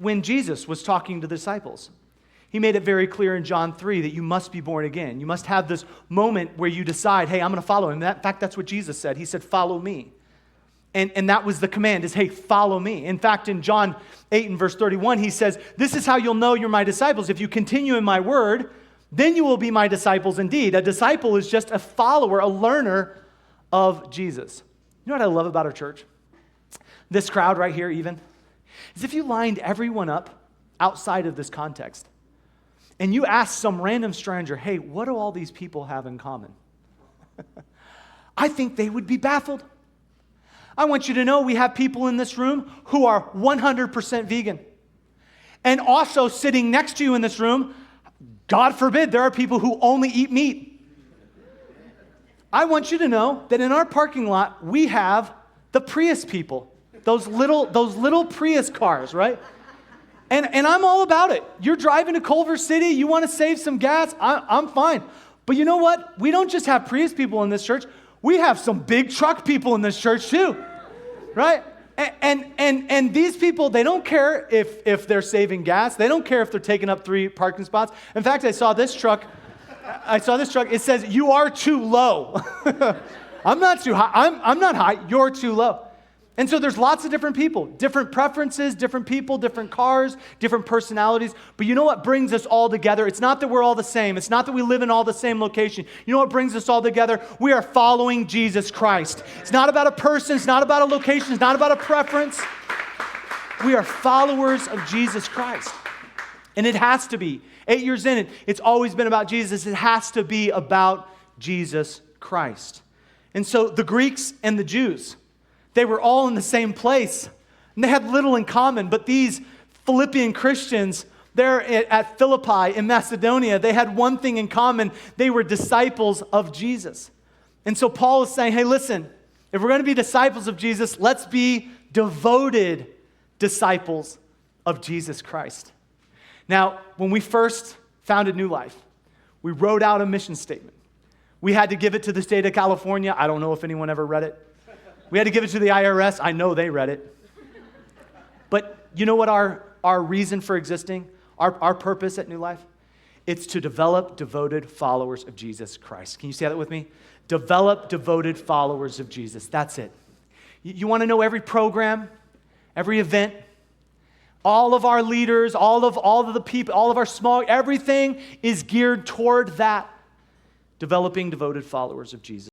when Jesus was talking to the disciples. He made it very clear in John 3 that you must be born again. You must have this moment where you decide, hey, I'm going to follow him. In fact, that's what Jesus said. He said, follow me. And that was the command is, hey, follow me. In fact, in John 8 and verse 31, he says, this is how you'll know you're my disciples. If you continue in my word, then you will be my disciples indeed. A disciple is just a follower, a learner of Jesus. You know what I love about our church? This crowd right here even, is if you lined everyone up outside of this context, and you ask some random stranger, hey, what do all these people have in common? I think they would be baffled. I want you to know we have people in this room who are 100% vegan. And also sitting next to you in this room, God forbid, there are people who only eat meat. I want you to know that in our parking lot, we have the Prius people, those little Prius cars, right? And I'm all about it. You're driving to Culver City, you want to save some gas, I'm fine. But you know what? We don't just have Prius people in this church. We have some big truck people in this church too, right? And these people, they don't care if they're saving gas. They don't care if they're taking up 3 parking spots. In fact, I saw this truck. It says, you are too low. I'm not too high. I'm not high. You're too low. And so there's lots of different people, different preferences, different people, different cars, different personalities. But you know what brings us all together? It's not that we're all the same. It's not that we live in all the same location. You know what brings us all together? We are following Jesus Christ. It's not about a person. It's not about a location. It's not about a preference. We are followers of Jesus Christ. And it has to be. 8 years in, it's always been about Jesus. It has to be about Jesus Christ. And so the Greeks and the Jews, they were all in the same place, and they had little in common. But these Philippian Christians, there at Philippi in Macedonia, they had one thing in common. They were disciples of Jesus. And so Paul is saying, hey, listen, if we're going to be disciples of Jesus, let's be devoted disciples of Jesus Christ. Now, when we first founded New Life, we wrote out a mission statement. We had to give it to the state of California. I don't know if anyone ever read it. We had to give it to the IRS. I know they read it. But you know what our reason for existing, our purpose at New Life? It's to develop devoted followers of Jesus Christ. Can you say that with me? Develop devoted followers of Jesus. That's it. You want to know every program, every event, all of our leaders, all of the people, all of our small, everything is geared toward that. Developing devoted followers of Jesus.